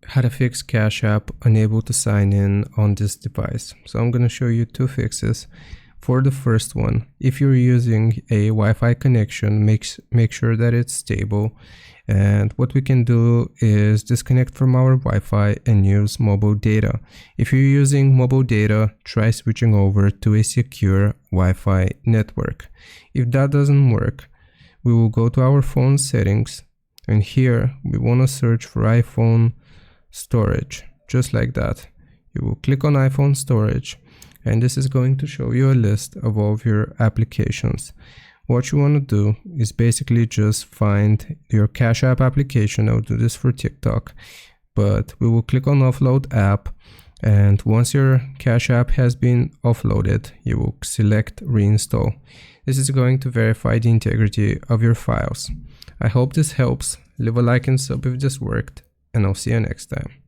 how to fix Cash App unable to sign in on this device. So I'm going to show you two fixes. For the first one, if you're using a Wi-Fi connection, make sure that it's stable. And what we can do is disconnect from our Wi-Fi and use mobile data. If you're using mobile data, try switching over to a secure Wi-Fi network. If that doesn't work, we will go to our phone settings, and here we want to search for iPhone storage, just like that. You will click on iPhone storage, and this is going to show you a list of all of your applications. What you want to do is basically just find your Cash App application. I'll do this for TikTok, but we will click on offload app, and once your Cash App has been offloaded, you will select reinstall. This is going to verify the integrity of your files. I hope this helps. Leave a like and sub if this worked, and I'll see you next time.